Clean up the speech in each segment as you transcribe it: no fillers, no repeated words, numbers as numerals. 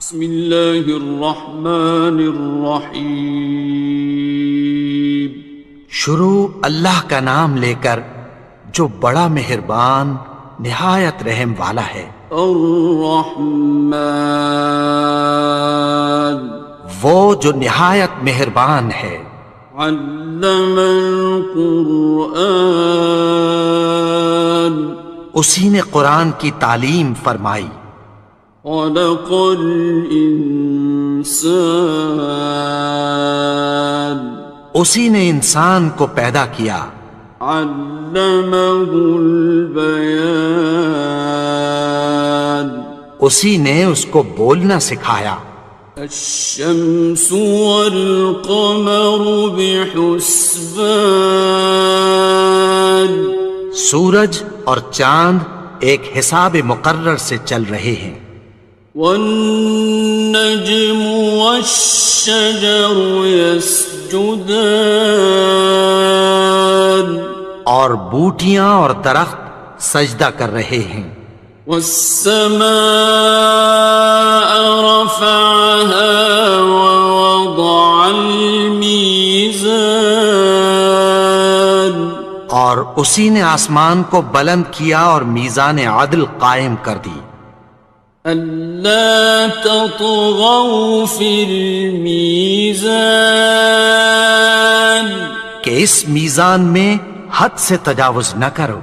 بسم اللہ الرحمن الرحیم۔ شروع اللہ کا نام لے کر جو بڑا مہربان نہایت رحم والا ہے۔ الرحمن، وہ جو نہایت مہربان ہے۔ علم القرآن، اسی نے قرآن کی تعلیم فرمائی۔ خلق الانسان، اسی نے انسان کو پیدا کیا۔ علمہ البیان، اسی نے اس کو بولنا سکھایا۔ الشمس والقمر بحسبان، سورج اور چاند ایک حساب مقرر سے چل رہے ہیں۔ والنجم والشجر يسجدان، اور بوٹیاں اور درخت سجدہ کر رہے ہیں۔ والسماء رفعها ووضع الميزان، اور اسی نے آسمان کو بلند کیا اور میزان عدل قائم کر دی۔ ألا تطغوا في الميزان، کہ اس میزان میں حد سے تجاوز نہ کرو۔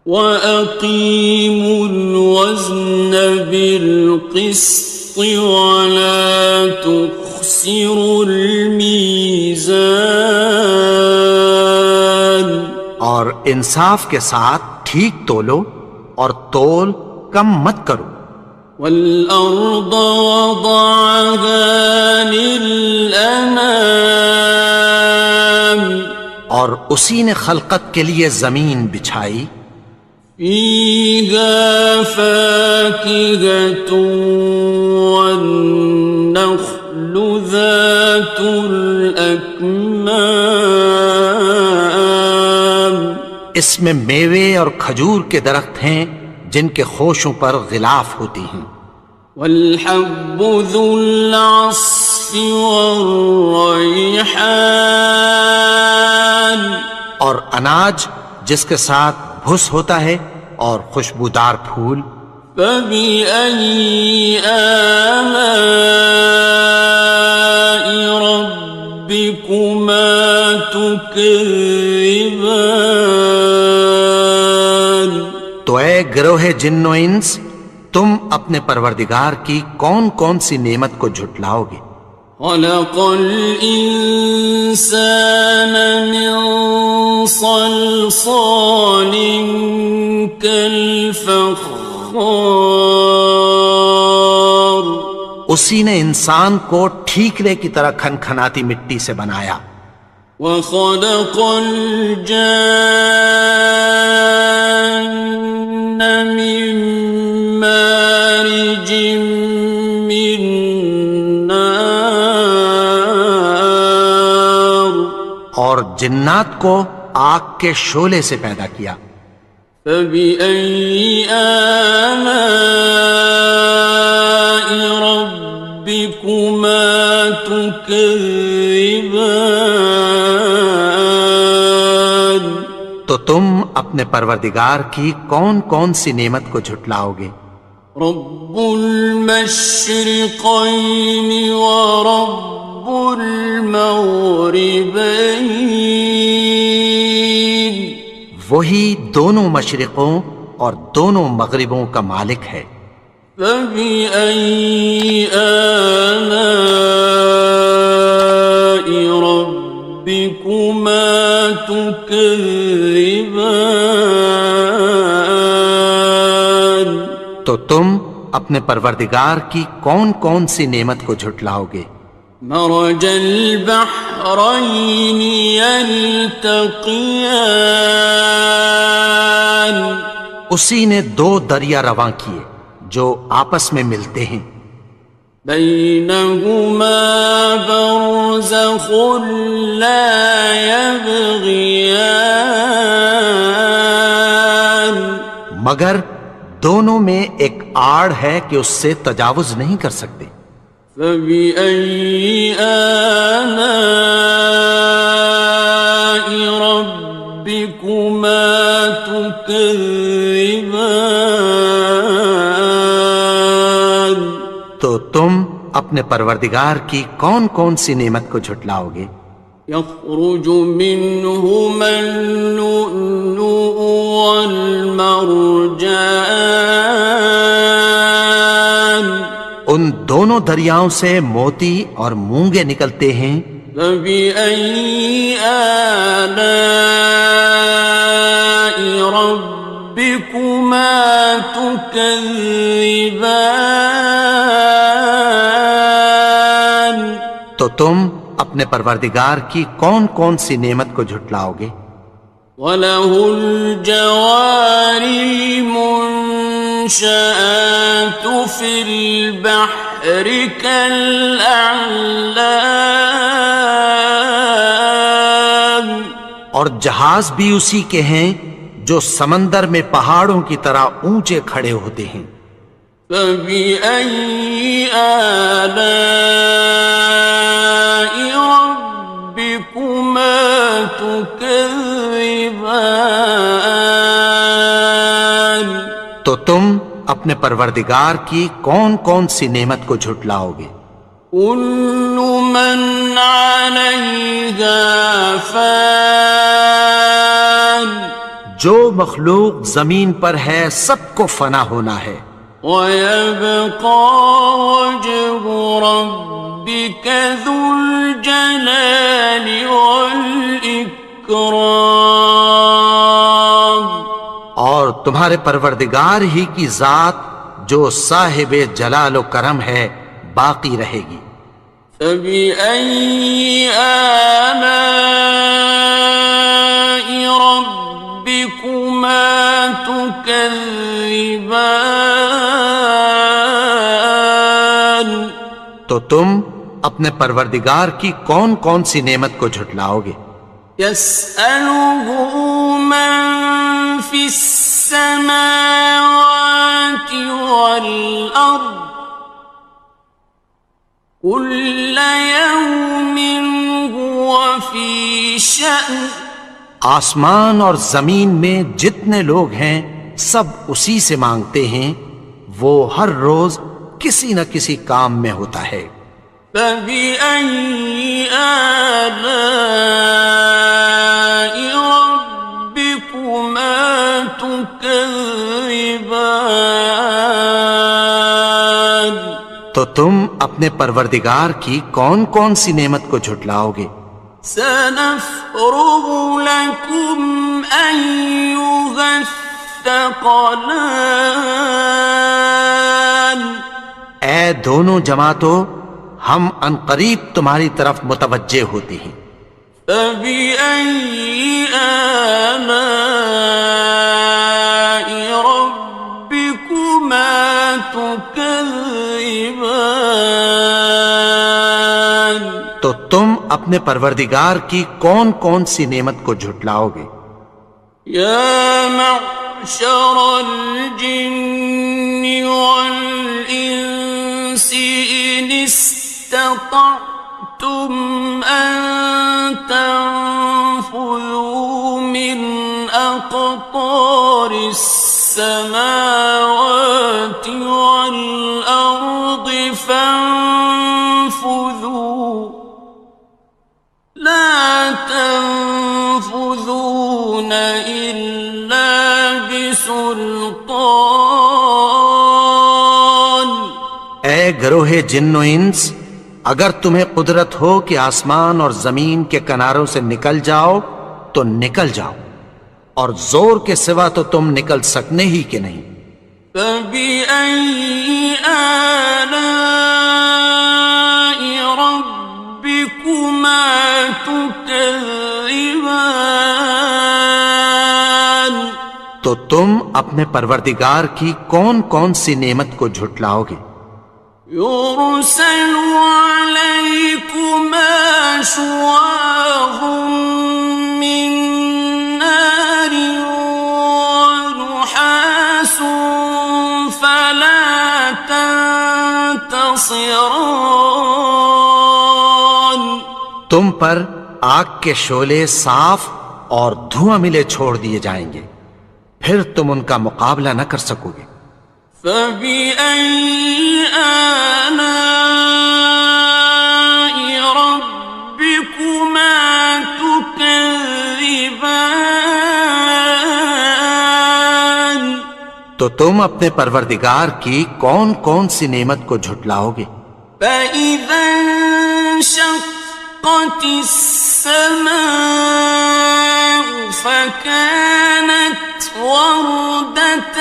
وَأَقِيمُوا الْوَزْنَ بِالْقِسْطِ وَلَا تُخْسِرُوا الْمِيزَانَ، اور انصاف کے ساتھ ٹھیک تولو اور تول کم مت کرو۔ وَالْأَرْضَ وَضَعَهَا لِلْأَنَامِ، اور اسی نے خلقت کے لیے زمین بچھائی۔ فِيهَا فَاكِهَةٌ وَالنَّخْلُ ذَاتُ الْأَكْمَامِ، اس میں میوے اور کھجور کے درخت ہیں جن کے خوشوں پر غلاف ہوتی ہیں۔ وَالْحَبُّ ذُو الْعَصْفِ وَالرَّيْحَانِ، اور اناج جس کے ساتھ بھس ہوتا ہے اور خوشبودار پھول۔ فَبِأَيِّ آلَاءِ رَبِّكُمَا تُكَذِّبَانِ، تو اے گروہ جن و انس، تم اپنے پروردگار کی کون کون سی نعمت کو جھٹلاؤ گے؟ خَلَقَ الْإِنسَانَ مِنْ صَلْصَالٍ كَالْفَخَّارِ، اسی نے انسان کو ٹھیکرے کی طرح کھنکھناتی مٹی سے بنایا۔ وَخَلَقَ الْجَانَّ مِن مَّارِجٍ مِّن نَّارٍ، اور جنات کو آگ کے شعلے سے پیدا کیا۔ فَبِأَيِّ آلَاءِ رَبِّكُمَا تُكَذِّبَانِ، تو تم اپنے پروردگار کی کون کون سی نعمت کو جھٹلاؤ گے؟ رب المشرقين ورب المغربين، وہی دونوں مشرقوں اور دونوں مغربوں کا مالک ہے۔ فَبِأَيِّ آلَاءِ رَبِّكُمَا تُكَذِّبَانِ، تو تم اپنے پروردگار کی کون کون سی نعمت کو جھٹلاؤ گے؟ مرج البحرين يلتقيان، اسی نے دو دریا رواں کیے جو آپس میں ملتے ہیں۔ بينهما برزخ لا يبغيان، مگر دونوں میں ایک آڑ ہے کہ اس سے تجاوز نہیں کر سکتے. فبأي آلاء ربكما تكذبان. تو تم اپنے پروردگار کی کون کون سی نعمت کو جھٹلاؤ گے؟ يخرج منهما اللؤلؤ والمرجان. ان دونوں دریاؤں سے موتی اور مونگے نکلتے ہیں. فبأي آلاء ربكما تكذبان. تو تم اپنے پروردگار کی کون کون سی نعمت کو جھٹلاؤ گے؟ وَلَهُ الْجَوَارِ الْمُنشَآتُ فِي الْبَحْرِ كَالْأَعْلَامِ. اور جہاز بھی اسی کے ہیں جو سمندر میں پہاڑوں کی طرح اونچے کھڑے ہوتے ہیں. فَبِأَيِّ آلَاءِ رَبِّكُمَا تُكَذِّبَانِ. تو تم اپنے پروردگار کی کون کون سی نعمت کو جھٹلاؤ گے؟ كُلُّ مَنْ عَلَيْهَا فَانٍ. جو مخلوق زمین پر ہے سب کو فنا ہونا ہے. وَيَبْقَى وَجْهُ رَبِّكَ ذُو الْجَلَالِ وَالْإِكْرَامِ. اور تمہارے پروردگار ہی کی ذات جو صاحب جلال و کرم ہے باقی رہے گی. فَبِأَيِّ آلَاءِ رَبِّكُمَا تُكَذِّبَانِ. تو تم اپنے پروردگار کی کون کون سی نعمت کو جھٹلاؤ گے؟ يَسْأَلُهُ مَن فِي السَّمَاوَاتِ وَالْأَرْضِ كُلَّ يَوْمٍ هُوَ فِي شَأْنٍ. آسمان اور زمین میں جتنے لوگ ہیں سب اسی سے مانگتے ہیں، وہ ہر روز کسی نہ کسی کام میں ہوتا ہے. فَبِأَيِّ آلَاءِ رَبِّكُمَا تُكَذِّبَانِ. تو تم اپنے پروردگار کی کون کون سی نعمت کو جھٹلاؤ گے؟ سَنَفْرُغُ لَكُمْ أَيُّهَ الثَّقَلَانِ. اے دونوں جماعتوں، ہم عنقریب تمہاری طرف متوجہ ہوتے ہیں. فَبِأَيِّ آلَاءِ رَبِّكُمَا تُكَذِّبَانِ. تو تم اپنے پروردگار کی کون کون سی نعمت کو جھٹلاؤ گے؟ يَا مَعْشَرَ الْجِنِّ وَالْإِنسِ إِنِ اسْتَطَعْتُمْ أَن تَنفُذُوا مِنْ أَقْطَارِ السَّمَاوَاتِ وَالْأَرْضِ فَانفُذُوا لَا تَنفُذُونَ إِلَّا بِسُلْطَانٍ. اے گروہ جن و انس، اگر تمہیں قدرت ہو کہ آسمان اور زمین کے کناروں سے نکل جاؤ تو نکل جاؤ، اور زور کے سوا تو تم نکل سکنے ہی کہ نہیں. فَبِأَيِّ آلَاءِ رَبِّكُمَا تُكَذِّبَانِ. تو تم اپنے پروردگار کی کون کون سی نعمت کو جھٹلاؤ گے؟ يُرْسَلُ عَلَيْكُمَا شُوَاظٌ مِّن نَّارٍ وَنُحَاسٌ خاصران. تم پر آگ کے شعلے صاف اور دھواں ملے چھوڑ دیے جائیں گے، پھر تم ان کا مقابلہ نہ کر سکو گے۔ فبأي آلاء ربكما تكذبان. تو تم اپنے پروردگار کی کون کون سی نعمت کو جھٹلاؤ گے؟ فإذا انشقت السماء فكانت وردة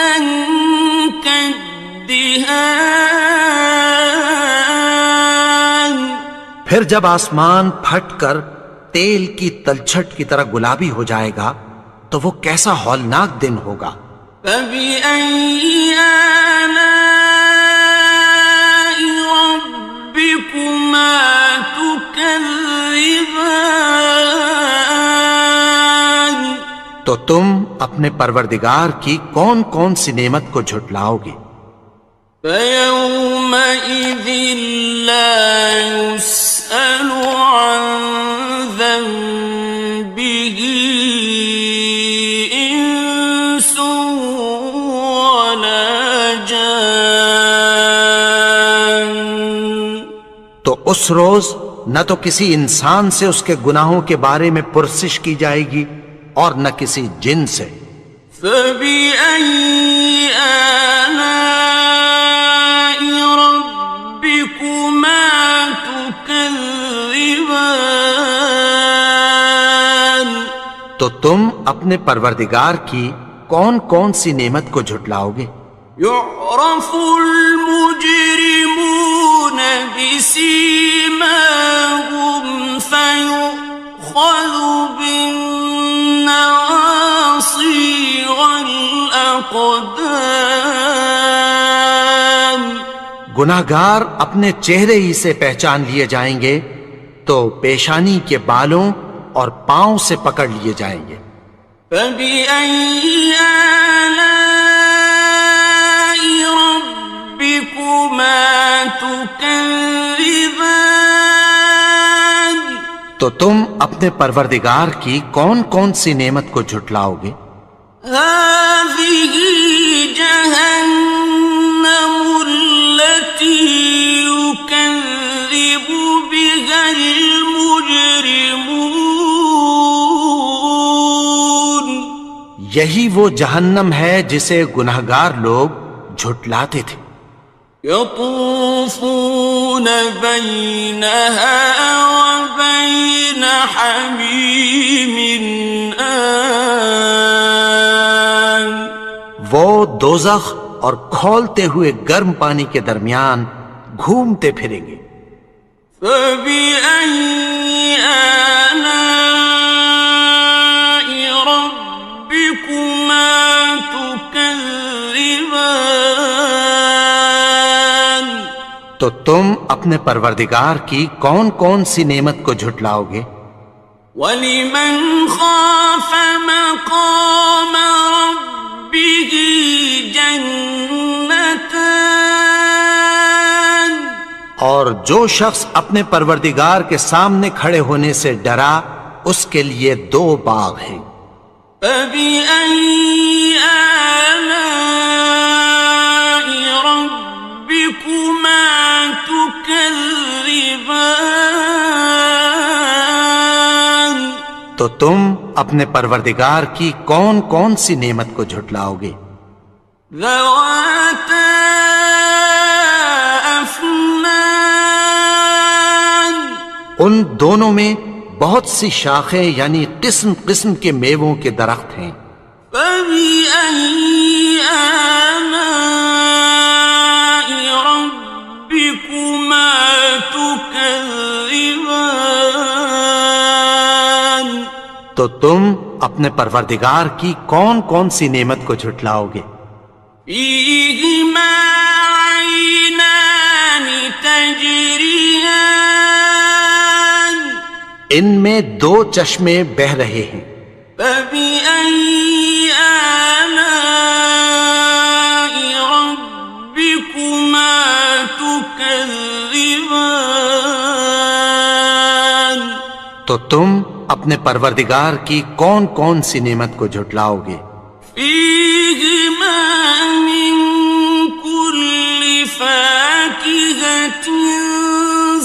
كالدهان. پھر جب آسمان پھٹ کر تیل کی تلچھٹ کی طرح گلابی ہو جائے گا تو وہ کیسا ہولناک دن ہوگا۔ فبأي آلاء ربكما تكذبان. تو تم اپنے پروردگار کی کون کون سی نعمت کو جھٹلاؤ گے؟ فيومئذ لا يسأل عن ذنبه إنس ولا جان. تو اس روز نہ تو کسی انسان سے اس کے گناہوں کے بارے میں پرسش کی جائے گی اور نہ کسی جن سے۔ فبأي آلاء ربكما تكذبان. تو تم اپنے پروردگار کی کون کون سی نعمت کو جھٹلاؤ گے؟ يعرف المجرمون بسيماهم فيؤخذ بالنواصي والأقدام. گناہگار اپنے چہرے ہی سے پہچان لیے جائیں گے تو پیشانی کے بالوں اور پاؤں سے پکڑ لیے جائیں گے۔ فبأي آلاء ربكما تكذبان. تو تم اپنے پروردگار کی کون کون سی نعمت کو جھٹلاؤ گے؟ هذه جهنم التي يكذب بها المجرمون. یہی وہ جہنم ہے جسے گناہگار لوگ جھٹلاتے تھے۔ يطوفون بينها وبين حميم آن. وہ دوزخ اور کھولتے ہوئے گرم پانی کے درمیان گھومتے پھریں گے۔ فبأي آلاء ربكما تكذبان. تو تم اپنے پروردگار کی کون کون سی نعمت کو جھٹلاؤ گے؟ وَلِمَنْ خَافَ مَقَامَ رَبِّهِ جَنَّتَانِ. اور جو شخص اپنے پروردگار کے سامنے کھڑے ہونے سے ڈرا اس کے لیے 2 باغ ہیں۔ فَبِأَيِّ آلَاءِ رَبِّكُمَا تُكَذِّبَانِ. تو تم اپنے پروردگار کی کون کون سی نعمت کو جھٹلاؤ گے؟ ذَوَاتَا أَفْنَانٍ. ان دونوں میں بہت سی شاخیں یعنی قسم قسم کے میووں کے درخت ہیں۔ فَبِأَيِّ آلَاءِ رَبِّكُمَا تُكَذِّبَانِ. تو تم اپنے پروردگار کی کون کون سی نعمت کو جھٹلاؤ گے؟ فِيهِمَا عَيْنَانِ تَجْرِيَانِ. ان میں 2 چشمے بہہ رہے ہیں۔ فَبِأَيِّ آلَاءِ رَبِّكُمَا تُكَذِّبَانِ. تكذبان تو تم اپنے پروردگار کی کون کون سی نعمت کو جھٹلاؤ گے؟ فيهما من كل فاكهة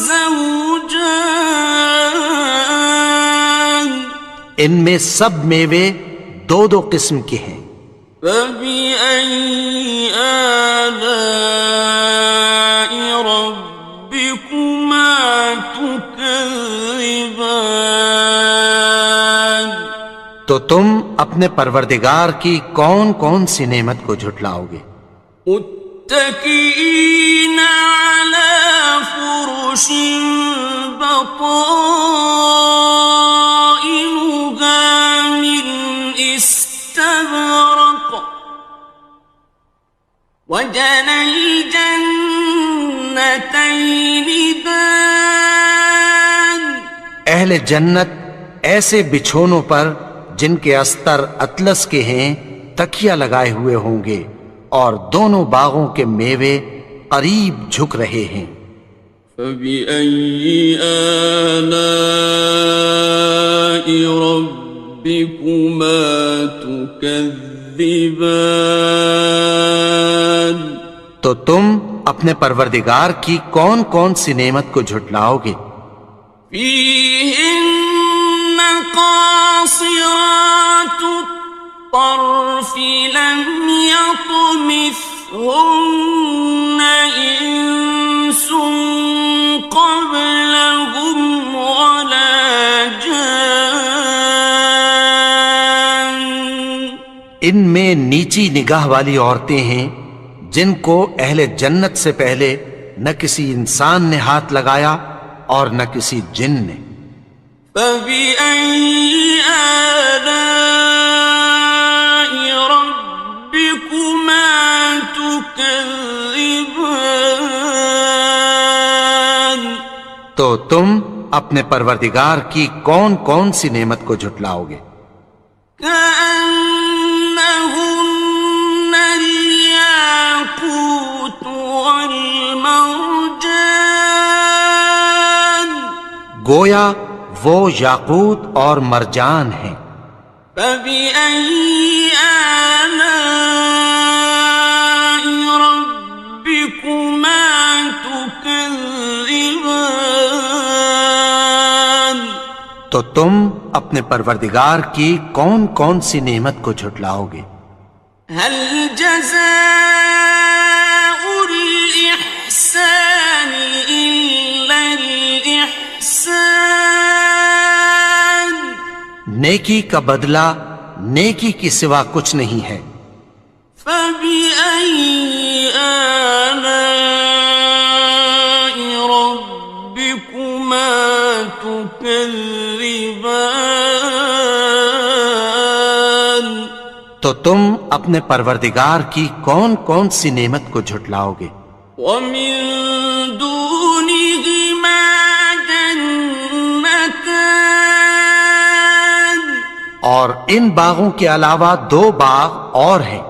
زوجان ان میں سب میوے دو دو قسم کے ہیں۔ فبأي آلاء ربكما تكذبان تو تم اپنے پروردگار کی کون کون سی نعمت کو جھٹلاؤ گے؟ متكئين على فرش بطائنها من استبرق وجنى الجنتين دان اہل جنت ایسے بچھونوں پر جن کے استر اطلس کے ہیں تکیہ لگائے ہوئے ہوں گے، اور دونوں باغوں کے میوے قریب جھک رہے ہیں۔ فبأي آلاء ربكما تكذبان تو تم اپنے پروردگار کی کون کون سی نعمت کو جھٹلاؤ گے؟ فيهن قاصرات الطرف لم يطمثهن إنس قبلهم ولا جان ان میں نیچی نگاہ والی عورتیں ہیں جن کو اہل جنت سے پہلے نہ کسی انسان نے ہاتھ لگایا اور نہ کسی جن نے۔ فبأي آلاء ربكما تكذبان تو تم اپنے پروردگار کی کون کون سی نعمت کو جھٹلاؤ گے؟ كأنهن الياقوت والمرجان گویا وہ یاقوت اور مرجان ہیں۔ فبأي آلاء ربكما تكذبان تو تم اپنے پروردگار کی کون کون سی نعمت کو جھٹلاؤ گے؟ هل جزاء الإحسان إلا الإحسان نیکی کا بدلہ نیکی کی سوا کچھ نہیں ہے۔ فبأي آلاء ربكما تكذبان تو تم اپنے پروردگار کی کون کون سی نعمت کو جھٹلاؤ گے؟ ومن دونهما جنتان اور ان باغوں کے علاوہ دو باغ اور ہیں۔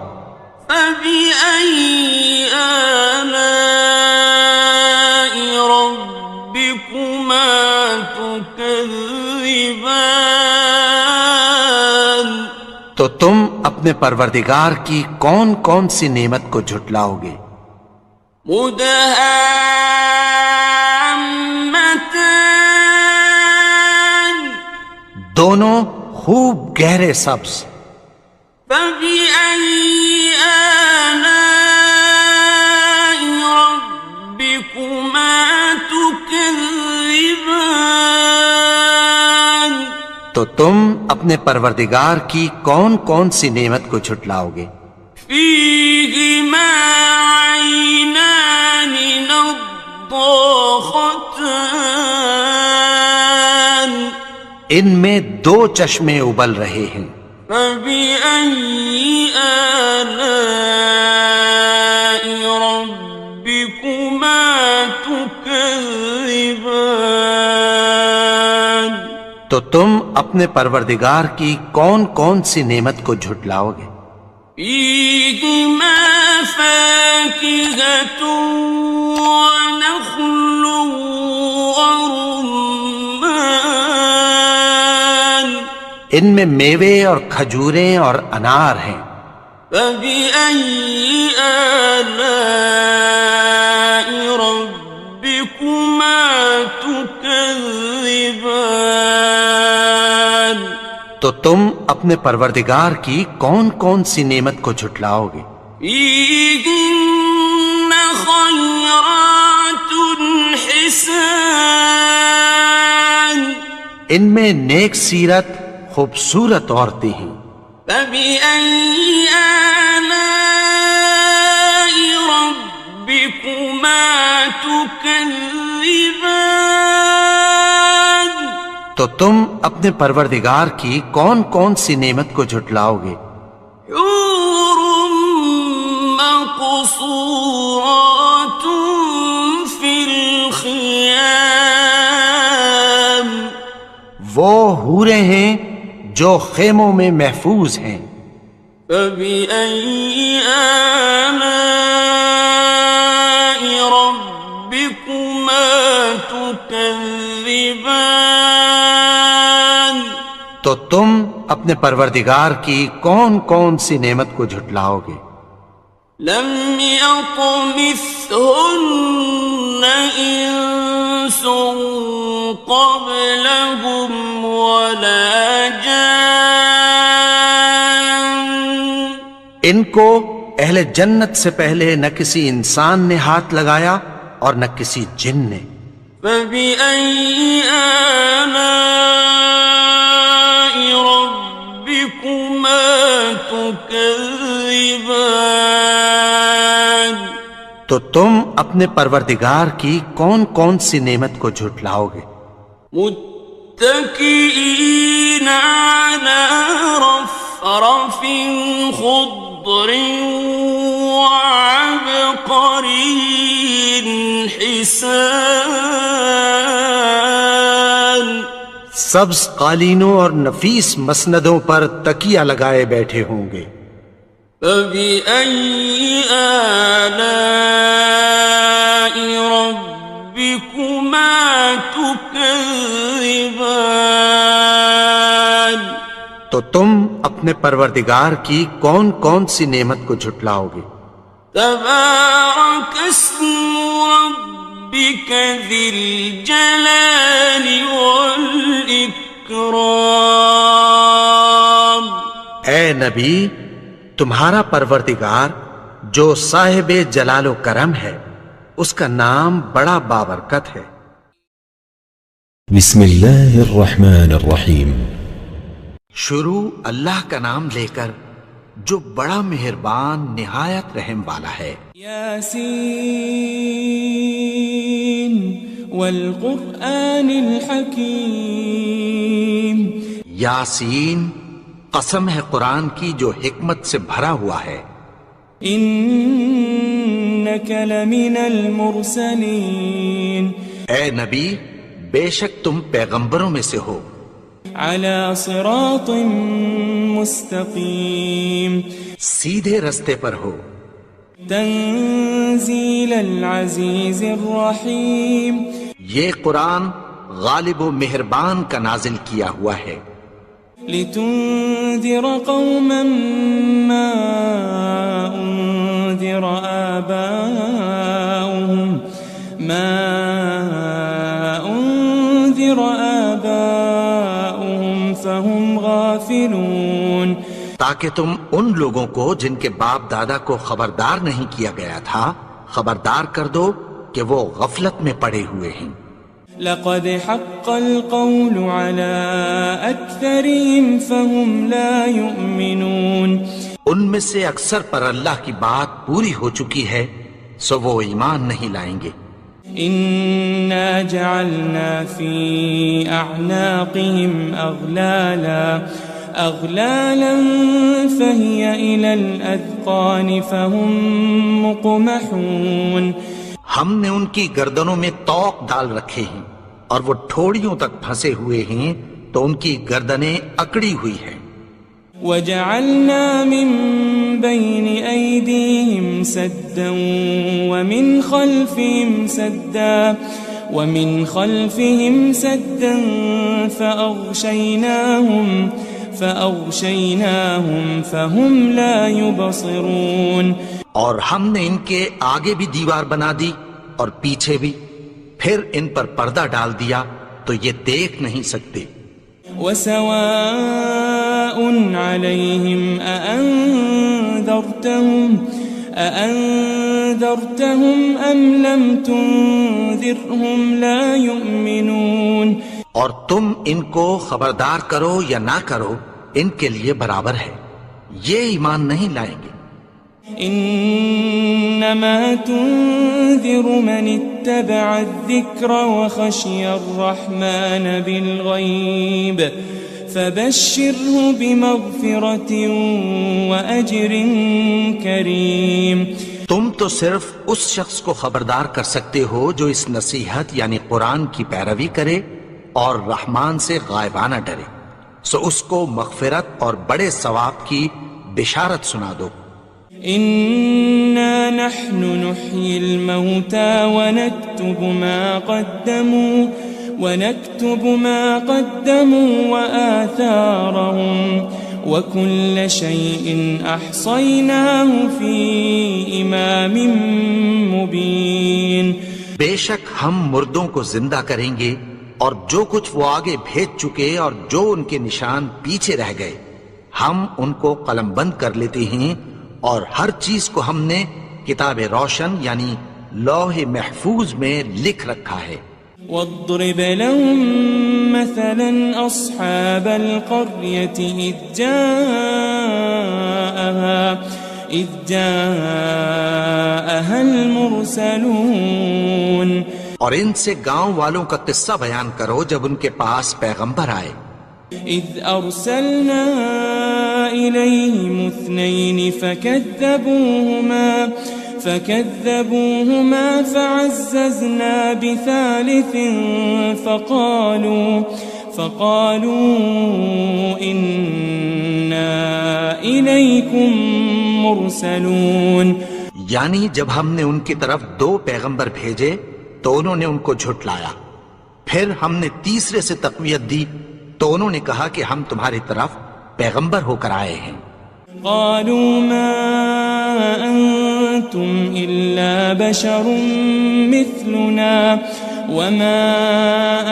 فبأي آلاء ربكما تكذبان تو تم اپنے پروردگار کی کون کون سی نعمت کو جھٹلاؤ گے؟ مدهامتان دونوں خوب گہرے سبز۔ فبأي آلاء ربكما تكذبان تو تم اپنے پروردگار کی کون کون سی نعمت کو جھٹلاؤ گے؟ فيهما عينان نضاختان ان میں دو چشمے ابل رہے ہیں۔ فبأي آلاء ربكما تكذبان تو تم اپنے پروردگار کی کون کون سی نعمت کو جھٹلاؤ گے؟ فيهما فاكهة ونخل ورمان ان میں میوے اور کھجوریں اور انار ہیں. فبأي آلاء ربكما تكذبان تو تم اپنے پروردگار کی کون کون سی نعمت کو جھٹلاؤ گے؟ فيهن خيرات حسان ان میں نیک سیرت خوبصورت عورتیں ہیں. فبأي آلاء ربكما تكذبان تو تم اپنے پروردگار کی کون کون سی نعمت کو جھٹلاؤ گے؟ حور مقصورات في الخيام وہ حوریں ہیں جو خیموں میں محفوظ ہیں. فبأي آلاء ربكما تكذبان تو تم اپنے پروردگار کی کون کون سی نعمت کو جھٹلاؤ گے؟ لم يطمثهن إنس قبلهم ولا جان ان کو اہل جنت سے پہلے نہ کسی انسان نے ہاتھ لگایا اور نہ کسی جن نے. فبأي آلاء ربكما تكذبان تو تم اپنے پروردگار کی کون کون سی نعمت کو جھٹلاؤ گے؟ متكئين على رفرف خضر وعبقري حسان سبز قالینوں اور نفیس مسندوں پر تکیہ لگائے بیٹھے ہوں گے. فبأي آلاء ربكما تكذبان تو تم اپنے پروردگار کی کون کون سی نعمت کو جھٹلاؤ گے؟ تبارك اسم ربك ذي الجلال والإكرام اے نبی، تمہارا پروردگار جو صاحب جلال و کرم ہے اس کا نام بڑا بابرکت ہے. بسم اللہ الرحمن الرحیم. شروع اللہ کا نام لے کر جو بڑا مہربان نہایت رحم والا ہے. یاسین والقرآن الحکیم. یاسین، قسم ہے قرآن کی جو حکمت سے بھرا ہوا ہے. انک لمن المرسلین. اے نبی، بے شک تم پیغمبروں میں سے ہو. علی صراط مستقیم. سیدھے رستے پر ہو. تنزیل العزیز الرحیم. یہ قرآن غالب و مہربان کا نازل کیا ہوا ہے. لتنذر قوما ما انذر آباؤهم فهم غافلون. تاکہ تم ان لوگوں کو جن کے باپ دادا کو خبردار نہیں کیا گیا تھا خبردار کر دو کہ وہ غفلت میں پڑے ہوئے ہیں. لقد حق القول على أكثرهم فهم لا يؤمنون. ان میں سے اکثر پر اللہ کی بات پوری ہو چکی ہے سو وہ ایمان نہیں لائیں گے. إنا جعلنا في أعناقهم أغلالا فهي إلى الأذقان فهم مقمحون. ہم نے ان کی گردنوں میں طوق ڈال رکھے ہیں اور وہ ٹھوڑیوں تک پھنسے ہوئے ہیں تو ان کی گردنیں اکڑی ہوئی ہیں. وجعلنا من بين أيديهم سدا ومن خلفهم سدا فأغشيناهم فهم لا يبصرون. اور ہم نے ان کے آگے بھی دیوار بنا دی اور پیچھے بھی، پھر ان پر پردہ ڈال دیا تو یہ دیکھ نہیں سکتے. وسواء عليهم أأنذرتهم أم لم تنذرهم لا يؤمنون. اور تم ان کو خبردار کرو یا نہ کرو، ان کے لیے برابر ہے، یہ ایمان نہیں لائیں گے. انما تنذر من اتبع الذکر وخشی الرحمن بالغیب فبشره بمغفرة وأجر کریم. تم تو صرف اس شخص کو خبردار کر سکتے ہو جو اس نصیحت یعنی قرآن کی پیروی کرے اور رحمان سے غائبانہ ڈرے، سو اس کو مغفرت اور بڑے ثواب کی بشارت سنا دو. إنا نحن نحيي الموتى ونكتب ما قدموا وآثارهم وكل شيء أحصيناه في إمام مبين. بے شک ہم مردوں کو زندہ کریں گے اور جو کچھ وہ آگے بھیج چکے اور جو ان کے نشان پیچھے رہ گئے ہم ان کو قلم بند کر لیتے ہیں، اور ہر چیز کو ہم نے کتاب روشن یعنی لوح محفوظ میں لکھ رکھا ہے. واضرب لهم مثلا أصحاب القرية إذ جاءها المرسلون. اور ان سے گاؤں والوں کا قصہ بیان کرو جب ان کے پاس پیغمبر آئے. إذ أرسلنا إليهم 2 فكذبوهما فعززنا بثالث فقالوا إنا إليكم مرسلون. یعنی جب ہم نے ان کی طرف 2 پیغمبر بھیجے تو انہوں نے ان کو جھٹلایا، پھر ہم نے تیسرے سے تقویت دی تو انہوں نے کہا کہ ہم تمہاری طرف پیغمبر ہو کر آئے ہیں. قالوا ما أنتم إلا بشر مثلنا وما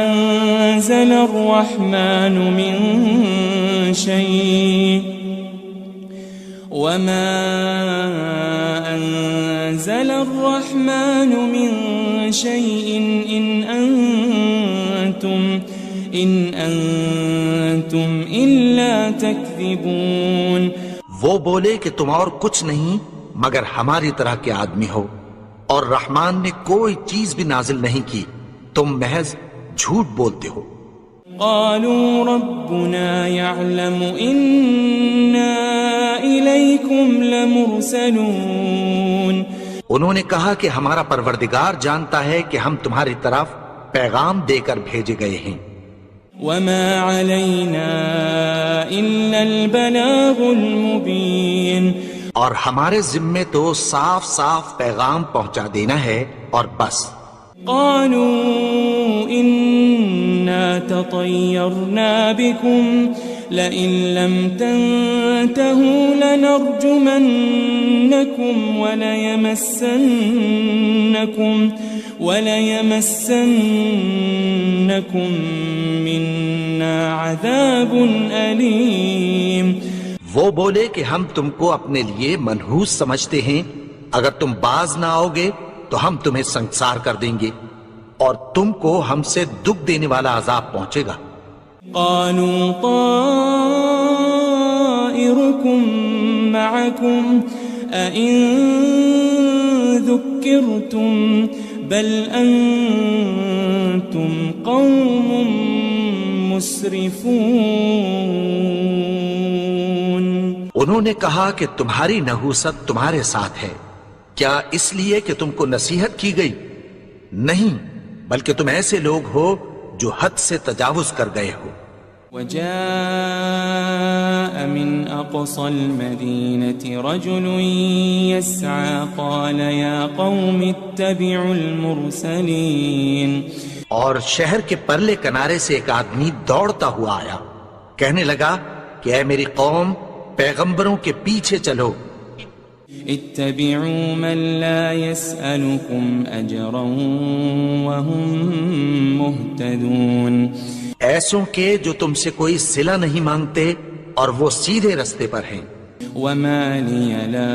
أنزل الرحمن من شيء إن أنتم إلا تكذبون. وہ بولے کہ تم اور کچھ نہیں مگر ہماری طرح کے آدمی ہو، اور رحمان نے کوئی چیز بھی نازل نہیں کی، تم محض جھوٹ بولتے ہو. قالوا ربنا يعلم إنا إليكم لمرسلون. انہوں نے کہا کہ ہمارا پروردگار جانتا ہے کہ ہم تمہاری طرف پیغام دے کر بھیجے گئے ہیں. وما علينا إلا البلاغ المبين. اور ہمارے ذمے تو صاف صاف پیغام پہنچا دینا ہے اور بس. قالوا إنا تطيرنا بكم لئن لم تنتهوا لنرجمنكم وليمسنكم منا عذاب أليم. وہ بولے کہ ہم تم کو اپنے لیے منحوس سمجھتے ہیں، اگر تم باز نہ آؤ گے تو ہم تمہیں سنسار کر دیں گے اور تم کو ہم سے دکھ دینے والا عذاب پہنچے گا. قالوا طائركم معكم أئن ذكرتم بل أنتم قوم مسرفون. انہوں نے کہا کہ تمہاری نحوست تمہارے ساتھ ہے، کیا اس لیے کہ تم کو نصیحت کی گئی؟ نہیں، بلکہ تم ایسے لوگ ہو جو حد سے تجاوز کر گئے ہو. وجاء من أقصى المدينة رجل يسعى قال يا قوم اتبعوا المرسلين. اور شہر کے پرلے کنارے سے ایک آدمی دوڑتا ہوا آیا، کہنے لگا کہ اے میری قوم، پیغمبروں کے پیچھے چلو. اتبعوا من لا يسألكم أجرا وهم مهتدون. ایسوں کے جو تم سے کوئی صلہ نہیں مانگتے اور وہ سیدھے رستے پر ہیں. وما لي لا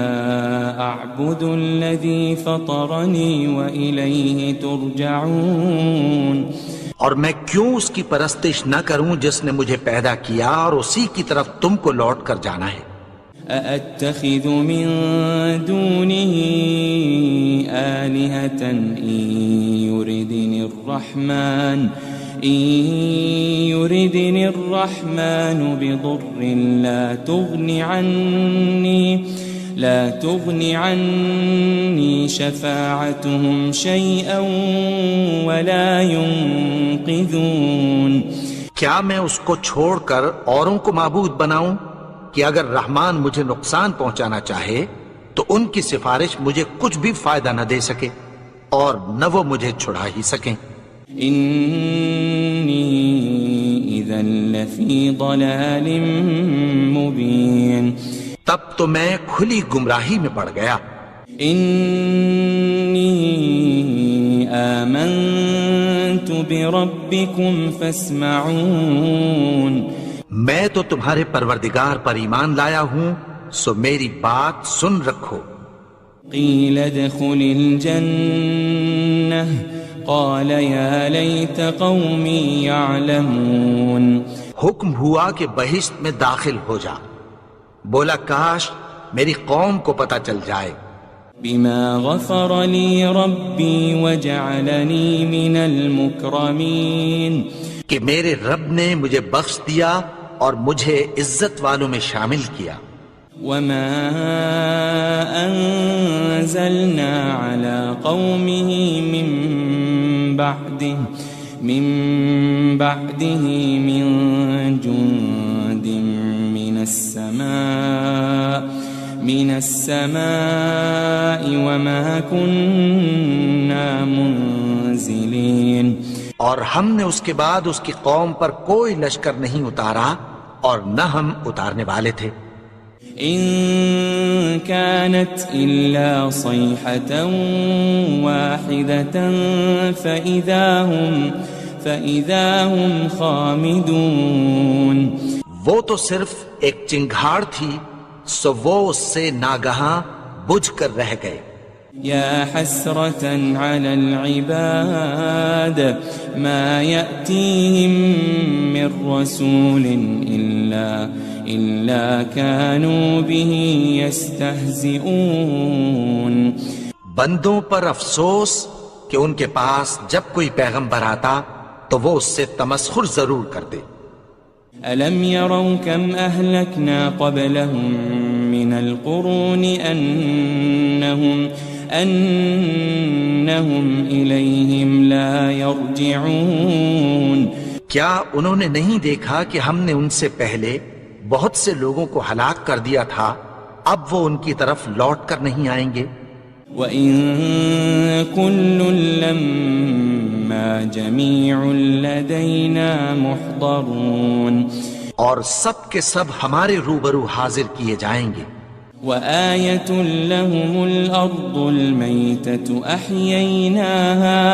أعبد الذي فطرني وإليه ترجعون. اور میں کیوں اس کی پرستش نہ کروں جس نے مجھے پیدا کیا اور اسی کی طرف تم کو لوٹ کر جانا ہے. أأتخذ من دونه آلهة إن يردني الرحمن بضر لا تغن عني شفاعتهم شيئا ولا ينقذون. کیا میں اس کو چھوڑ کر اوروں کو معبود بناؤں کہ اگر رحمان مجھے نقصان پہنچانا چاہے تو ان کی سفارش مجھے کچھ بھی فائدہ نہ دے سکے اور نہ وہ مجھے چھڑا ہی سکیں. إني إذا لفي ضلال مبين. تب تو میں کھلی گمراہی میں پڑ گیا. إني آمنت بربكم فاسمعون. میں تو تمہارے پروردگار پر ایمان لایا ہوں، سو میری بات سن رکھو. قيل ادخل الجنة قال يا ليت قومي يعلمون. حکم ہوا کہ بہشت میں داخل ہو جا. بولا کاش میری قوم کو پتہ چل جائے. بما غفر لي ربي وجعلني من المكرمين. کہ میرے رب نے مجھے بخش دیا اور مجھے عزت والوں میں شامل کیا. وما أنزلنا على قومه من بعده من جند من السماء وما كنا منزلين. اور ہم نے اس کے بعد اس کی قوم پر کوئی لشکر نہیں اتارا اور نہ ہم اتارنے والے تھے. إن كانت إلا صيحة واحدة فإذا هم خامدون. وہ تو صرف ایک چنگھاڑ تھی، سو وہ اس سے ناگہاں بجھ کر رہ گئے. يا حسرة على العباد ما يأتيهم من رسول إلا كانوا به يستهزئون. بندوں پر افسوس کہ ان کے پاس جب کوئی پیغمبر آتا تو وہ اس سے تمسخر ضرور کرتے. ألم يروا كم أهلكنا قبلهم من القرون أنهم إليهم لا يرجعون. کیا انہوں نے نہیں دیکھا کہ ہم نے ان سے پہلے بہت سے لوگوں کو ہلاک کر دیا تھا، اب وہ ان کی طرف لوٹ کر نہیں آئیں گے. وَإِن كُلٌّ لَمَّا جَمِيعٌ لَدَيْنَا مُحْضَرُونَ. اور سب کے سب ہمارے روبرو حاضر کیے جائیں گے. وآية لهم الأرض الميتة أحييناها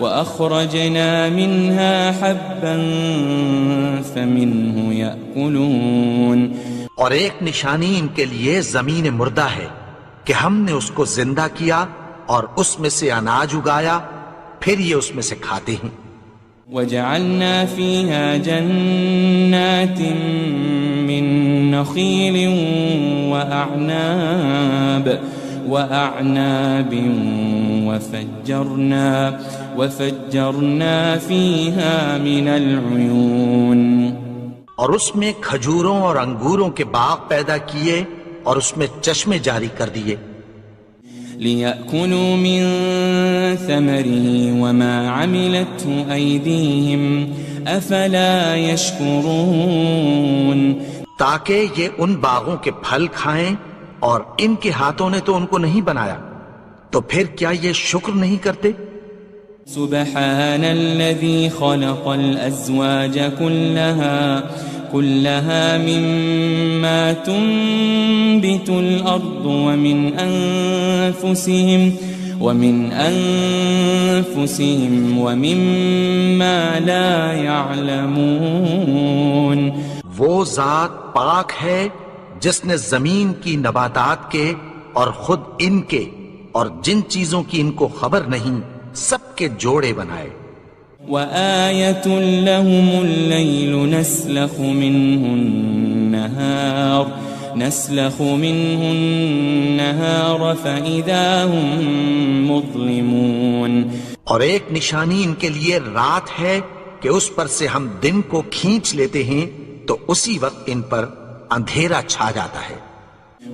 وأخرجنا منها حبا فمنه يأكلون. اور ایک نشانی ان کے لیے زمین مردہ ہے کہ ہم نے اس کو زندہ کیا اور اس میں سے اناج اگایا، پھر یہ اس میں سے کھاتے ہیں. وجعلنا فيها جنات من نخيل وأعناب وفجرنا فيها من العيون. اور اس میں کھجوروں اور انگوروں کے باغ پیدا کیے اور اس میں چشمے جاری کر دیے. ليأكلوا من ثمره وما عملته أيديهم أفلا يشكرون تاکہ یہ ان باغوں کے پھل کھائیں اور ان کے ہاتھوں نے تو ان کو نہیں بنایا، تو پھر کیا یہ شکر نہیں کرتے؟ سبحان الذي خلق الأزواج كلها مما تنبت الأرض ومن أنفسهم ومما لا يعلمون وہ ذات پاک ہے جس نے زمین کی نباتات کے اور خود ان کے اور جن چیزوں کی ان کو خبر نہیں سب کے جوڑے بنائے۔ وآية لهم الليل نسلخ منه النهار فإذا هم مظلمون اور ایک نشانی ان کے لیے رات ہے کہ اس پر سے ہم دن کو کھینچ لیتے ہیں تو اسی وقت ان پر اندھیرا چھا جاتا ہے۔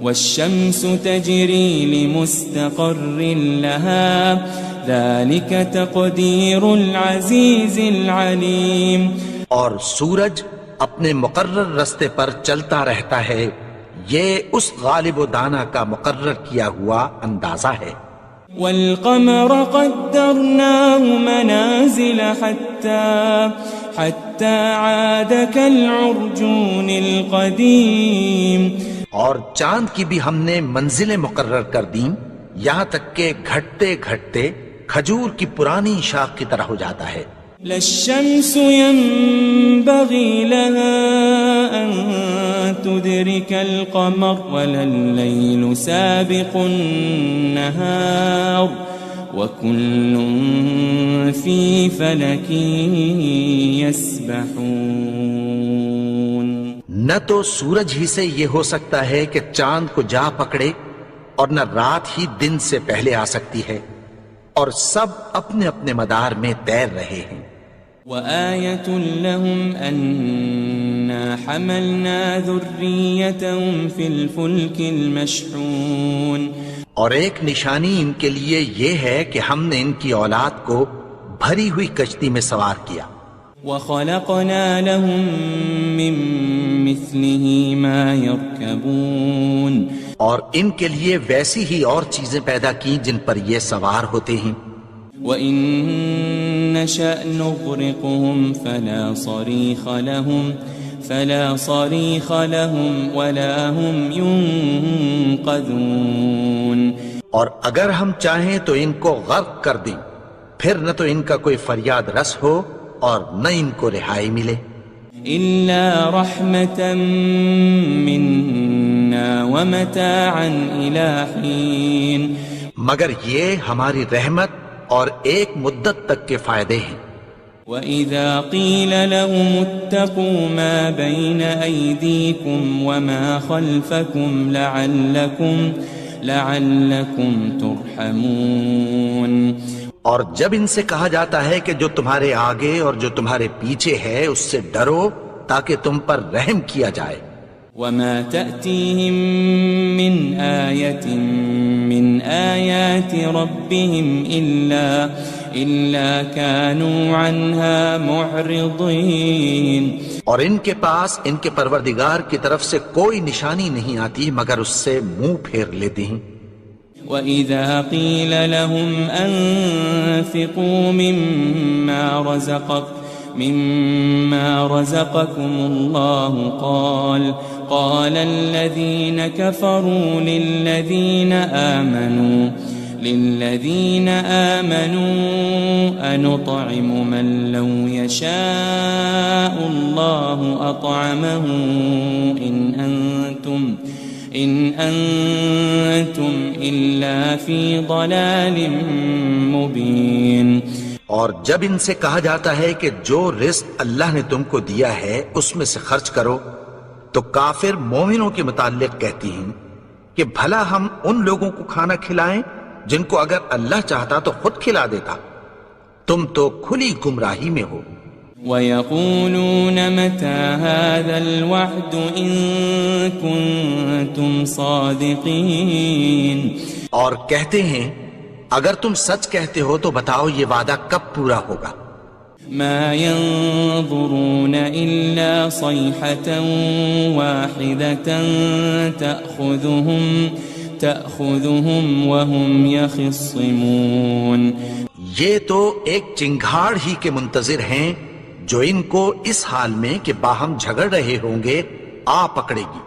والشمس تجري لمستقر لها ذلك تقدير العزيز العليم اور سورج اپنے مقرر رستے پر چلتا رہتا ہے، یہ اس غالب و دانا کا مقرر کیا ہوا اندازہ ہے۔ والقمر قدرناه منازل حتى عاد كالعرجون القديم اور چاند کی بھی ہم نے منزلیں مقرر کر دیں یہاں تک کہ گھٹتے گھٹتے کھجور کی پرانی شاخ کی طرح ہو جاتا ہے۔ لا الشمس ينبغي لها أن تدرك القمر ولا الليل سابق النهار وكل في فلك يسبحون نہ تو سورج ہی سے یہ ہو سکتا ہے کہ چاند کو جا پکڑے اور نہ رات ہی دن سے پہلے آ سکتی ہے، اور سب اپنے اپنے مدار میں تیر رہے ہیں۔ وآية لهم أنا حملنا ذريتهم في الفلك المشحون اور ایک نشانی ان کے لیے یہ ہے کہ ہم نے ان کی اولاد کو بھری ہوئی کشتی میں سوار کیا۔ وخلقنا لهم من مثله ما يركبون اور ان کے لیے ویسی ہی اور چیزیں پیدا کی جن پر یہ سوار ہوتے ہیں۔ وَإِن نَّشَأْ نُغْرِقْهُمْ فَلَا صَرِيخَ لَهُمْ وَلَا هُمْ يُنقَذُونَ اور اگر ہم چاہیں تو ان کو غرق کر دیں، پھر نہ تو ان کا کوئی فریاد رس ہو اور نہ ان کو رہائی ملے۔ إِلَّا رَحْمَةً مِّنَّا وَمَتَاعًا إِلَى حِينٍ مگر یہ ہماری رحمت اور ایک مدت تک کے فائدے ہیں۔ وَإِذَا قِيلَ لَهُمُ اتَّقُوا مَا بَيْنَ أَيْدِيكُمْ وَمَا خَلْفَكُمْ لَعَلَّكُمْ تُرْحَمُونَ اور جب ان سے کہا جاتا ہے کہ جو تمہارے آگے اور جو تمہارے پیچھے ہے اس سے ڈرو تاکہ تم پر رحم کیا جائے۔ وَمَا تَأْتِيهِم مِّنْ آيَةٍ مِّنْ آيَاتِ رَبِّهِمْ إِلَّا كَانُوا عَنْهَا مُعْرِضِينَ اور ان کے پاس ان کے پروردگار کی طرف سے کوئی نشانی نہیں آتی مگر اس سے منہ پھیر لیتے ہیں۔ وَإِذَا قِيلَ لَهُمْ أَنفِقُوا مِمَّا رَزَقَكُمُ اللَّهُ قَالَ الَّذِينَ كَفَرُوا لِلَّذِينَ آمَنُوا أَنُطْعِمُ مَن لَّوْ يَشَاءُ اللَّهُ أَطْعَمَهُ إِنْ أَنْتُمْ إِلَّا فِي ضَلَالٍ مُبِينٍ اور جب ان سے کہا جاتا ہے کہ جو رزق اللہ نے تم کو دیا ہے اس میں سے خرچ کرو تو کافر مومنوں کے متعلق کہتی ہیں کہ بھلا ہم ان لوگوں کو کھانا کھلائیں جن کو اگر اللہ چاہتا تو خود کھلا دیتا، تم تو کھلی گمراہی میں ہو۔ وَيَقُولُونَ مَتَى هَذَا الْوَعْدُ إِن كُنتُمْ صَادِقِينَ اور کہتے ہیں اگر تم سچ کہتے ہو تو بتاؤ یہ وعدہ کب پورا ہوگا؟ ما ينظرون إلا صيحة واحدة تأخذهم وهم يخصمون. یہ تو ایک چنگھاڑ ہی کے منتظر ہیں جو ان کو اس حال میں کہ باہم جھگڑ رہے ہوں گے آ پکڑے گی.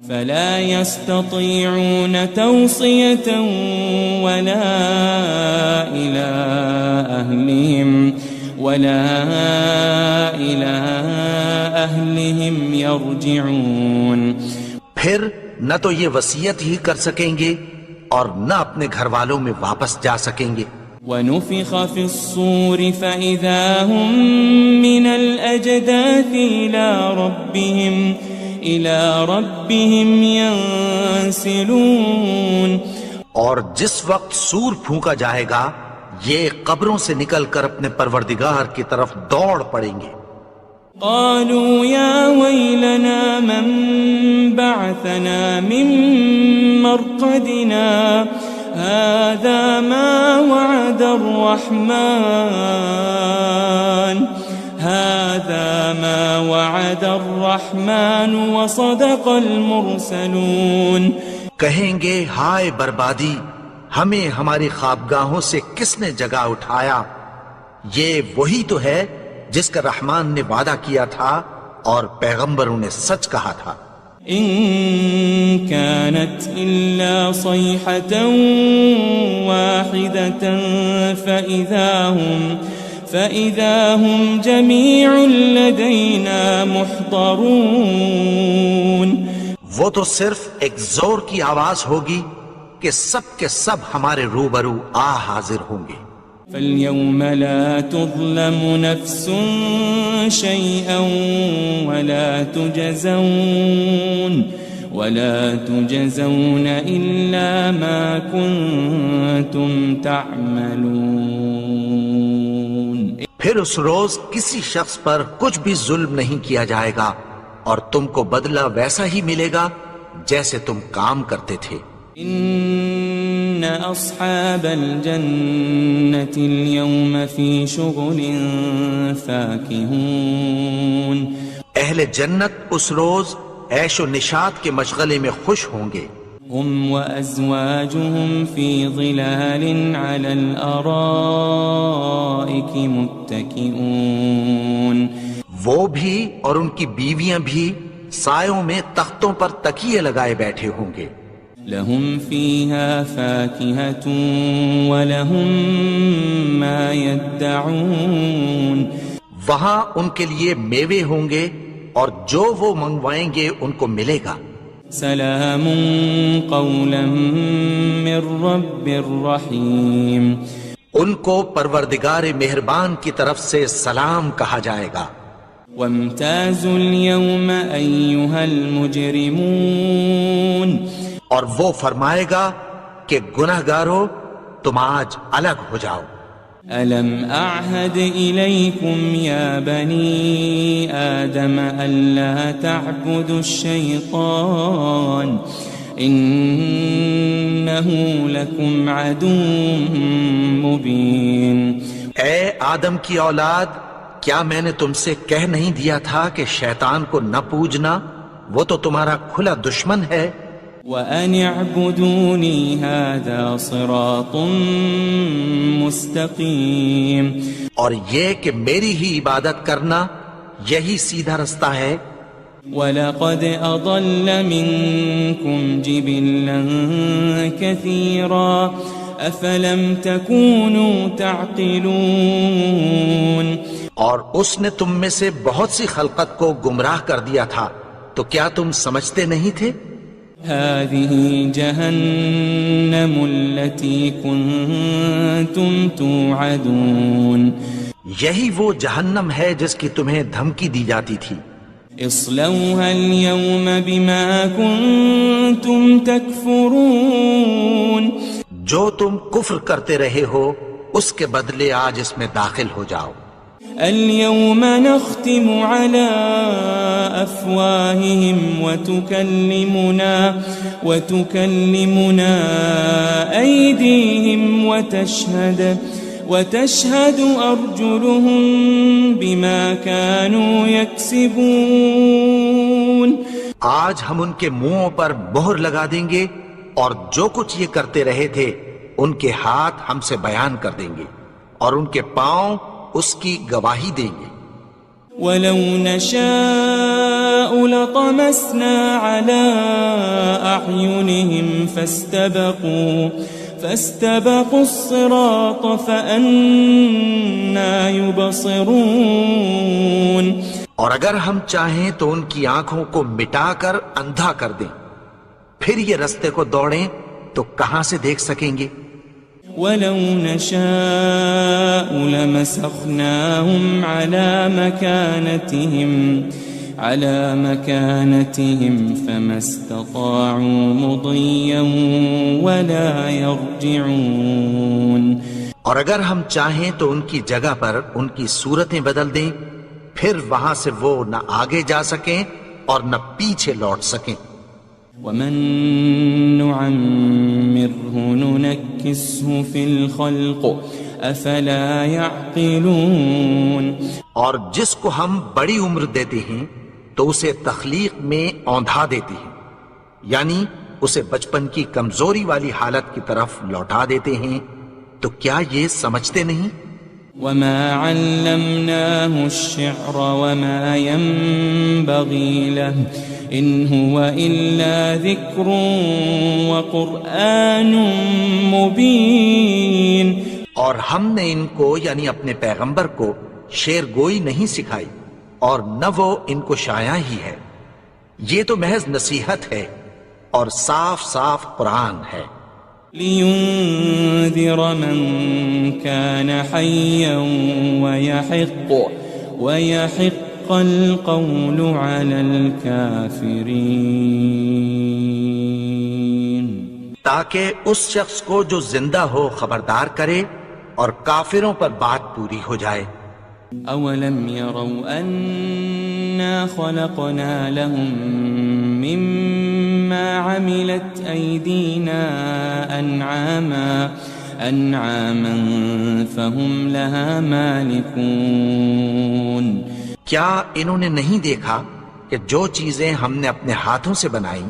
فلا يستطيعون توصية ولا إلى أهلهم يرجعون. پھر نہ تو یہ وصیت ہی کر سکیں گے اور نہ اپنے گھر والوں میں واپس جا سکیں گے. ونفخ في الصور فإذا هم من الأجداث إلى ربهم ينسلون. اور جس وقت سور پھونکا جائے گا یہ قبروں سے نکل کر اپنے پروردگار کی طرف دوڑ پڑیں گے. قالوا يا ويلنا من بعثنا من مرقدنا هذا ما وعد الرحمن وصدق المرسلون. کہیں گے ہائے بربادی، ہمیں ہماری خوابگاہوں سے کس نے جگا اٹھایا؟ یہ وہی تو ہے جس کا رحمان نے وعدہ کیا تھا اور پیغمبروں نے سچ کہا تھا. ان كانت الا صيحة واحدة فإذا هم جميع لدينا محضرون. وہ تو صرف ایک زور کی آواز ہوگی کہ سب کے سب ہمارے روبرو آ حاضر ہوں گے. فاليوم لا تظلم نفس شيئا ولا تجزون إلا ما كنتم تعملون. پھر اس روز کسی شخص پر کچھ بھی ظلم نہیں کیا جائے گا اور تم کو بدلہ ویسا ہی ملے گا جیسے تم کام کرتے تھے. ان اصحاب الجنة اليوم في شغل فاكهون. اہل جنت اس روز عیش و نشاط کے مشغلے میں خوش ہوں گے. هم وازواجهم في ظلال على الارائك متكئون. وہ بھی اور ان کی بیویاں بھی سایوں میں تختوں پر تکیے لگائے بیٹھے ہوں گے. لهم فيها فاكهة ولهم ما يدعون. وہاں ان کے لیے میوے ہوں گے اور جو وہ منگوائیں گے ان کو ملے گا. سلام قولا من رب رحیم. ان کو پروردگار مہربان کی طرف سے سلام کہا جائے گا. وامتازوا اليوم أيها المجرمون. اور وہ فرمائے گا کہ گناہگارو تم آج الگ ہو جاؤ. ألم أعهد إليكم يا بني آدم ألا تعبدوا الشيطان إنه لكم عدو مبين. اے آدم کی اولاد، کیا میں نے تم سے کہہ نہیں دیا تھا کہ شیطان کو نہ پوجنا، وہ تو تمہارا کھلا دشمن ہے. وَأَنِ اعْبُدُونِي هَذَا صِرَاطٌ مُسْتَقِيمٌ. اور یہ کہ میری ہی عبادت کرنا یہی سیدھا رستہ ہے. وَلَقَدْ أَضَلَّ مِنْكُمْ جِبِلًّا كَثِيرًا أَفَلَمْ تَكُونُوا تَعْقِلُونَ. اور اس نے تم میں سے بہت سی خلقت کو گمراہ کر دیا تھا، تو کیا تم سمجھتے نہیں تھے؟ هذه جهنم التي كنتم توعدون. یہی وہ جہنم ہے جس کی تمہیں دھمکی دی جاتی تھی. اصلوها اليوم بما كنتم تكفرون. جو تم کفر کرتے رہے ہو اس کے بدلے آج اس میں داخل ہو جاؤ. اليوم نختم على أفواههم وتكلمنا أيديهم وتشهد أرجلهم بما كانوا يكسبون. آج ہم ان کے منہوں پر مہر لگا دیں گے اور جو کچھ یہ کرتے رہے تھے ان کے ہاتھ ہم سے بیان کر دیں گے اور ان کے پاؤں اس کی گواہی دیں گے. ولو نشاء لطمسنا على أعينهم فاستبقوا الصراط فأنا يبصرون. اور اگر ہم چاہیں تو ان کی آنکھوں کو مٹا کر اندھا کر دیں، پھر یہ رستے کو دوڑیں تو کہاں سے دیکھ سکیں گے. ولو نشاء لمسخناهم على مكانتهم فما استطاعوا مضيا ولا يرجعون. اور اگر ہم چاہیں تو ان کی جگہ پر ان کی صورتیں بدل دیں، پھر وہاں سے وہ نہ آگے جا سکیں اور نہ پیچھے لوٹ سکیں. ومن نعمره ننكسه في الخلق افلا يعقلون. اور جس کو ہم بڑی عمر دیتے ہیں تو اسے تخلیق میں اوندھا دیتے ہیں، یعنی اسے بچپن کی کمزوری والی حالت کی طرف لوٹا دیتے ہیں. تو کیا یہ سمجھتے نہیں؟ وما علمناه الشعر وما ينبغي له إن هو إلا ذكر وقرآن مبين. اور ہم نے ان کو یعنی اپنے پیغمبر کو شعر گوئی نہیں سکھائی اور نہ وہ ان کو شایع ہی ہے، یہ تو محض نصیحت ہے اور صاف صاف قرآن ہے. لينذر من كان حيا ويحق القول على الكافرين. تاکہ اس شخص کو جو زندہ ہو خبردار کرے اور کافروں پر بات پوری ہو جائے. اولم يروا انا خلقنا لهم مما عملت ايدينا انعاما فهم لها مالكون. کیا انہوں نے نہیں دیکھا کہ جو چیزیں ہم نے اپنے ہاتھوں سے بنائیں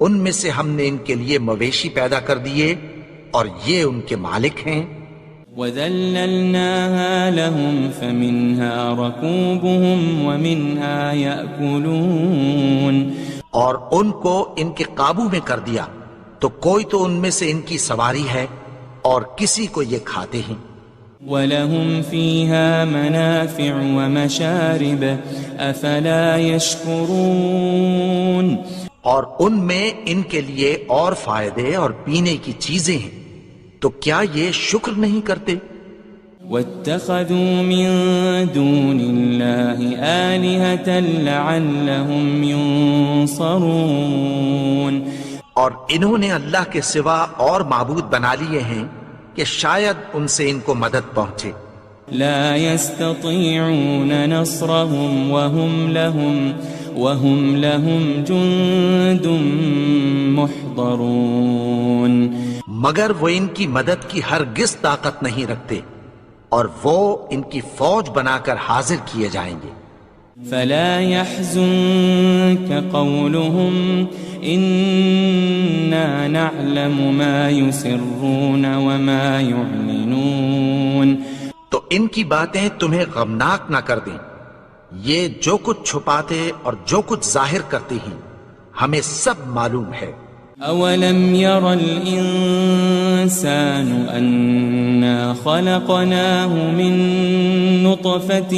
ان میں سے ہم نے ان کے لیے مویشی پیدا کر دیے اور یہ ان کے مالک ہیں. وَذَلَّلْنَاهَا لَهُمْ فَمِنْهَا رَكُوبُهُمْ وَمِنْهَا يَأْكُلُونَ. اور ان کو ان کے قابو میں کر دیا تو کوئی تو ان میں سے ان کی سواری ہے اور کسی کو یہ کھاتے ہیں. وَلَهُمْ فِيهَا مَنَافِعُ وَمَشَارِبُ أَفَلَا يَشْكُرُونَ. اور ان میں ان کے لیے اور فائدے اور پینے کی چیزیں ہیں، تو کیا یہ شکر نہیں کرتے؟ وَاتَّخَذُوا مِن دُونِ اللَّهِ آلِهَةً لَعَلَّهُمْ يُنصَرُونَ. اور انہوں نے اللہ کے سوا اور معبود بنا لیے ہیں کہ شاید ان سے ان کو مدد پہنچے. لا يستطيعون نصرهم وهم لهم جند محضرون. مگر وہ ان کی مدد کی ہرگز طاقت نہیں رکھتے اور وہ ان کی فوج بنا کر حاضر کیے جائیں گے. فلا يحزنك قولهم إنا نعلم ما يسرون وما يعلنون. تو ان کی باتیں تمہیں غمناک نہ کر دیں، یہ جو کچھ چھپاتے اور جو کچھ ظاہر کرتے ہیں ہمیں سب معلوم ہے. اولم ير الانسان انا خلقناه من نطفة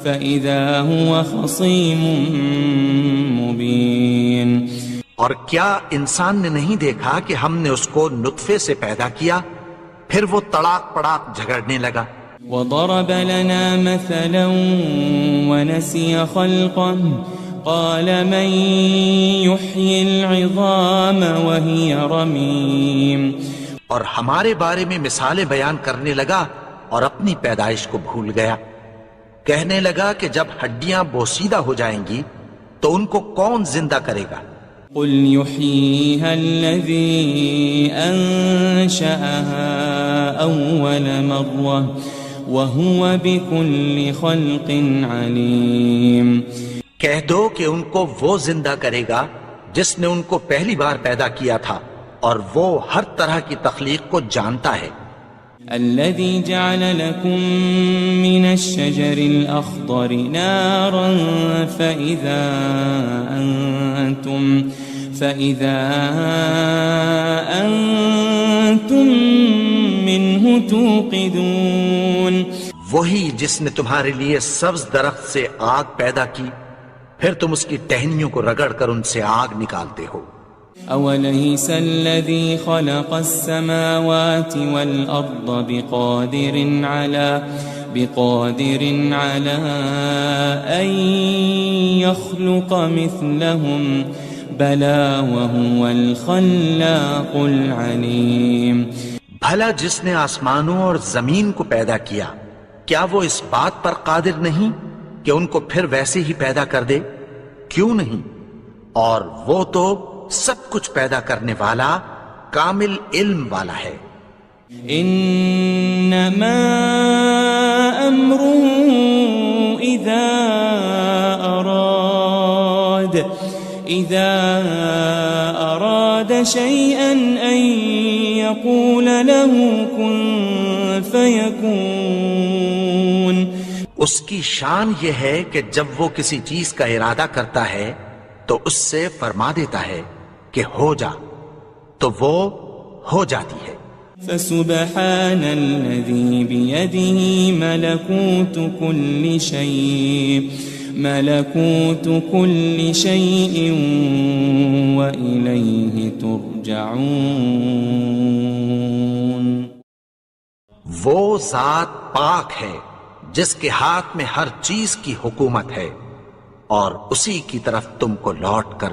فاذا هو خصيم مبين. اور کیا انسان نے نہیں دیکھا کہ ہم نے اس کو نطفے سے پیدا کیا پھر وہ تڑاک پڑاک جھگڑنے لگا. وضرب لنا مثلا ونسي خلقه قال من يحيي العظام وهي رميم. اور ہمارے بارے میں مثالیں بیان کرنے لگا اور اپنی پیدائش کو بھول گیا. کہنے لگا کہ جب ہڈیاں بوسیدہ ہو جائیں گی تو ان کو کون زندہ کرے گا قل يحييها الذي أنشأها أول مرة وهو بكل خلق عليم. کہہ دو کہ ان کو وہ زندہ کرے گا جس نے ان کو پہلی بار پیدا کیا تھا، اور وہ ہر طرح کی تخلیق کو جانتا ہے. الذي جعل لكم من الشجر الأخضر نارا فإذا أنتم منه توقدون. وہی جس نے تمہارے لیے سبز درخت سے آگ پیدا کی، پھر تم اس کی ٹہنیوں کو رگڑ کر ان سے آگ نکالتے ہو. أوليس الذي خلق السماوات والأرض بقادر على أن يخلق مثلهم بلى وهو الخلاق العليم. بھلا جس نے آسمانوں اور زمین کو پیدا کیا، کیا وہ اس بات پر قادر نہیں کہ ان کو پھر ویسے ہی پیدا کر دے؟ کیوں نہیں؟ اور وہ تو سب کچھ پیدا کرنے والا، کامل علم والا ہے. انما امره اذا اراد شيئا ان يقول له كن فيكون. اس کی شان یہ ہے کہ جب وہ کسی چیز کا ارادہ کرتا ہے تو اس سے فرما دیتا ہے کہ ہو جا، تو وہ ہو جاتی ہے. فسبحان الذي بيده ملكوت كل شيء وإليه ترجعون. وہ ذات پاک ہے جس کے ہاتھ میں ہر چیز کی حکومت ہے، اور اسی کی طرف تم کو لوٹ کر